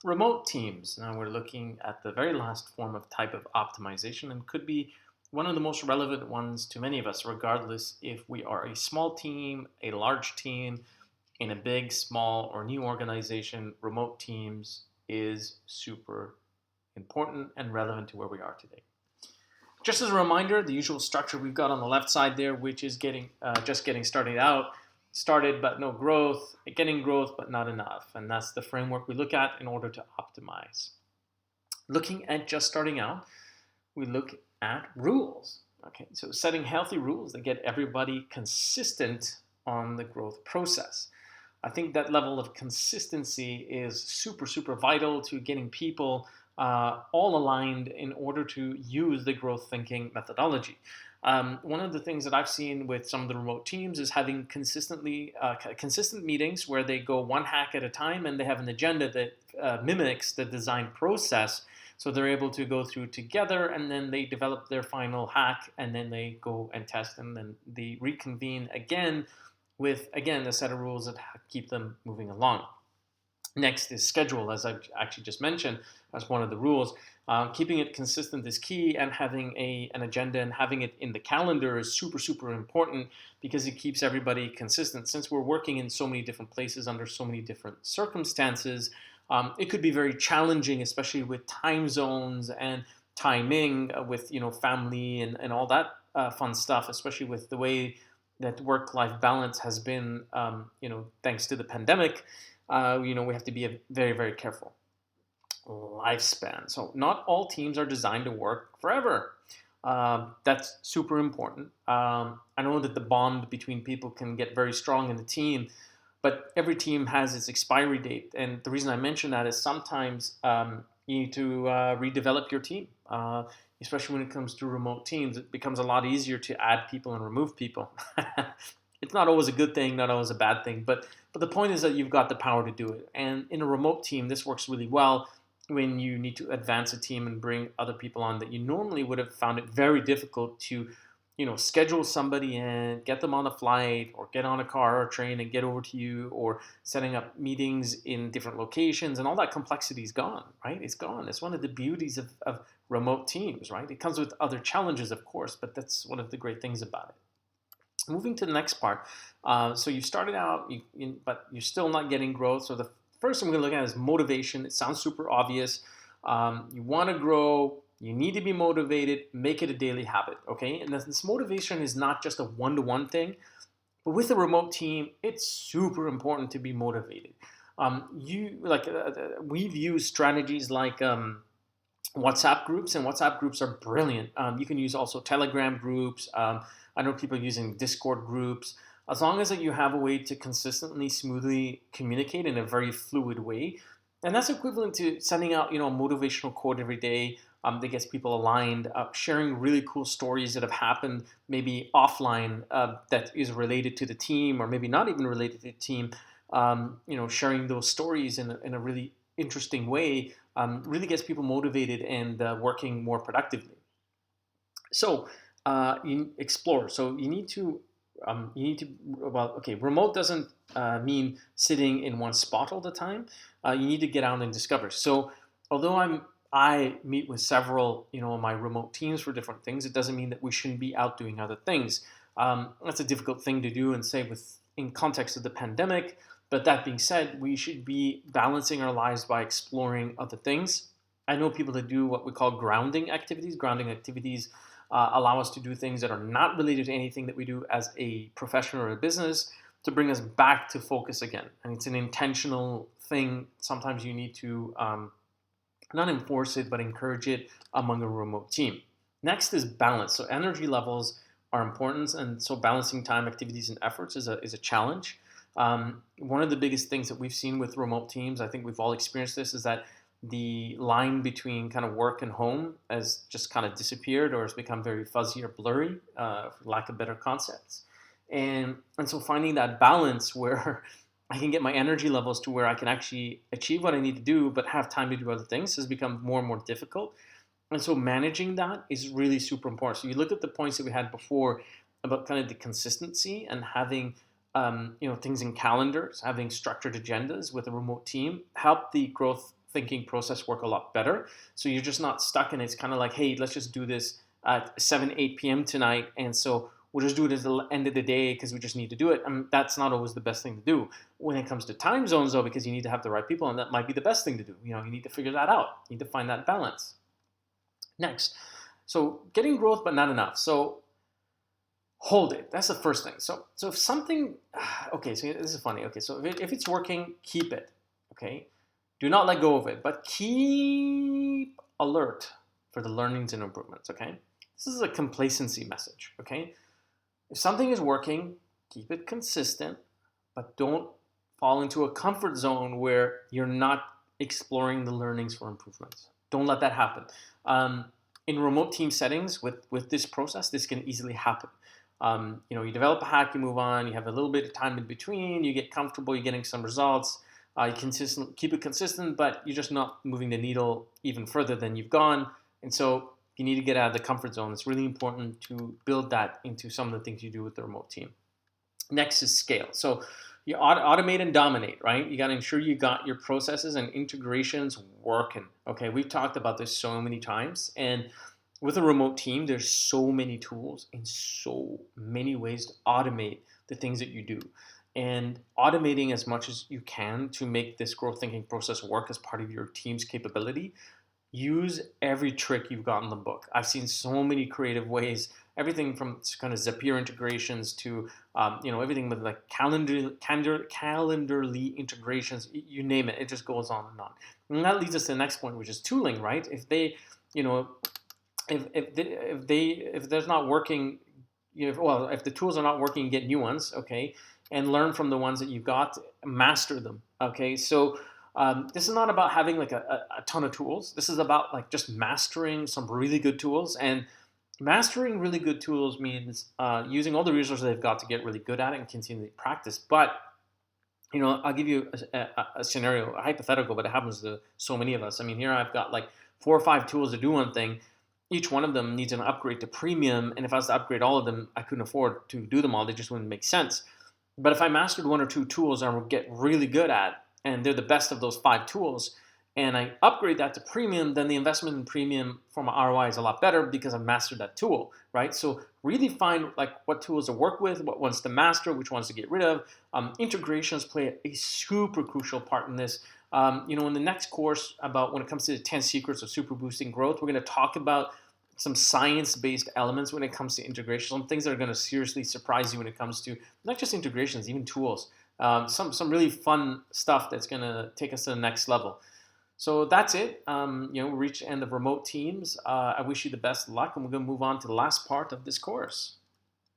Remote teams. Now we're looking at the very last form of type of optimization and could be one of the most relevant ones to many of us, regardless if we are a small team, a large team, in a big, small, or new organization. Remote teams is super important and relevant to where we are today. Just as a reminder, the usual structure we've got on the left side there, which is just getting started but no growth, getting growth but not enough, and that's the framework we look at in order to optimize. Looking at just starting out, we look at rules. Okay, so setting healthy rules that get everybody consistent on the growth process. I think that level of consistency is super, super vital to getting people all aligned in order to use the growth thinking methodology. One of the things that I've seen with some of the remote teams is having consistent meetings where they go one hack at a time and they have an agenda that mimics the design process. So they're able to go through together and then they develop their final hack and then they go and test and then they reconvene again with, again, a set of rules that keep them moving along. Next is schedule, as I've actually just mentioned, as one of the rules. Keeping it consistent is key, and having an agenda and having it in the calendar is super, super important because it keeps everybody consistent. Since we're working in so many different places under so many different circumstances, it could be very challenging, especially with time zones and timing with family and all that fun stuff, especially with the way that work-life balance has been, thanks to the pandemic. We have to be very, very careful. Lifespan. So not all teams are designed to work forever. That's super important. I know that the bond between people can get very strong in the team, but every team has its expiry date. And the reason I mention that is sometimes you need to redevelop your team, especially when it comes to remote teams. It becomes a lot easier to add people and remove people. It's not always a good thing, not always a bad thing, but the point is that you've got the power to do it. And in a remote team, this works really well when you need to advance a team and bring other people on that you normally would have found it very difficult to, schedule somebody and get them on a flight or get on a car or train and get over to you, or setting up meetings in different locations, and all that complexity is gone, right? It's gone. It's one of the beauties of remote teams, right? It comes with other challenges, of course, but that's one of the great things about it. Moving to the next part. So you started out, but you're still not getting growth. So the first thing we're going to look at is motivation. It sounds super obvious. You want to grow. You need to be motivated. Make it a daily habit, okay? And this motivation is not just a one-to-one thing, but with a remote team, it's super important to be motivated. We've used strategies like WhatsApp groups, and WhatsApp groups are brilliant. You can use also Telegram groups. I know people using Discord groups. As long as you have a way to consistently, smoothly communicate in a very fluid way, and that's equivalent to sending out, a motivational quote every day that gets people aligned, sharing really cool stories that have happened, maybe offline, that is related to the team, or maybe not even related to the team. Sharing those stories in a really interesting way really gets people motivated and working more productively. So you explore. So remote doesn't mean sitting in one spot all the time. You need to get out and discover. So although I meet with several, of my remote teams for different things, it doesn't mean that we shouldn't be out doing other things. That's a difficult thing to do and say in context of the pandemic. But that being said, we should be balancing our lives by exploring other things. I know people that do what we call grounding activities. Grounding activities allow us to do things that are not related to anything that we do as a profession or a business to bring us back to focus again. And it's an intentional thing. Sometimes you need to not enforce it, but encourage it among a remote team. Next is balance. So energy levels are important, and so balancing time, activities, and efforts is a challenge. One of the biggest things that we've seen with remote teams, I think we've all experienced this, is that the line between kind of work and home has just kind of disappeared or has become very fuzzy or blurry, for lack of better concepts. And so finding that balance where I can get my energy levels to where I can actually achieve what I need to do, but have time to do other things has become more and more difficult. And so managing that is really super important. So you look at the points that we had before about kind of the consistency and having things in calendars, having structured agendas with a remote team, help the growth thinking process work a lot better. So you're just not stuck, and it's kind of like, hey, let's just do this at 7, 8 p.m. tonight, and so we'll just do it at the end of the day because we just need to do it. That's not always the best thing to do. When it comes to time zones, though, because you need to have the right people, and that might be the best thing to do. You need to figure that out. You need to find that balance. Next, so getting growth but not enough. So hold it. That's the first thing. So if something, okay, so this is funny. Okay, so if it's working, keep it. Okay, do not let go of it, but keep alert for the learnings and improvements. Okay, this is a complacency message. Okay, if something is working, keep it consistent, but don't fall into a comfort zone where you're not exploring the learnings for improvements. Don't let that happen. In remote team settings with this process, this can easily happen. You develop a hack, you move on, you have a little bit of time in between, you get comfortable, you're getting some results, you keep it consistent, but you're just not moving the needle even further than you've gone. And so you need to get out of the comfort zone. It's really important to build that into some of the things you do with the remote team. Next is scale. So you automate and dominate, right? You got to ensure you got your processes and integrations working. Okay, we've talked about this so many times, and with a remote team, there's so many tools and so many ways to automate the things that you do. And automating as much as you can to make this growth thinking process work as part of your team's capability. Use every trick you've got in the book. I've seen so many creative ways, everything from kind of Zapier integrations to everything with like Calendarly integrations, you name it. It just goes on and on. And that leads us to the next point, which is tooling, right? If they, if there's not working, if the tools are not working, get new ones, okay, and learn from the ones that you've got, master them, okay. So this is not about having like a ton of tools. This is about like just mastering some really good tools, and mastering really good tools means using all the resources they've got to get really good at it and continue to practice. But I'll give you a scenario, a hypothetical, but it happens to so many of us. I mean, here I've got like 4 or 5 tools to do one thing. Each one of them needs an upgrade to premium, and if I was to upgrade all of them, I couldn't afford to do them all. They just wouldn't make sense. But if I mastered 1 or 2 tools I would get really good at, and they're the best of those 5 tools, and I upgrade that to premium, then the investment in premium for my ROI is a lot better because I've mastered that tool, right? So really find like what tools to work with, what ones to master, which ones to get rid of. Integrations play a super crucial part in this. In the next course about when it comes to the 10 secrets of super boosting growth, we're going to talk about some science-based elements when it comes to integration, some things that are going to seriously surprise you when it comes to not just integrations, even tools. Some really fun stuff that's going to take us to the next level. So that's it. We reached the end of remote teams. I wish you the best of luck, and we're going to move on to the last part of this course.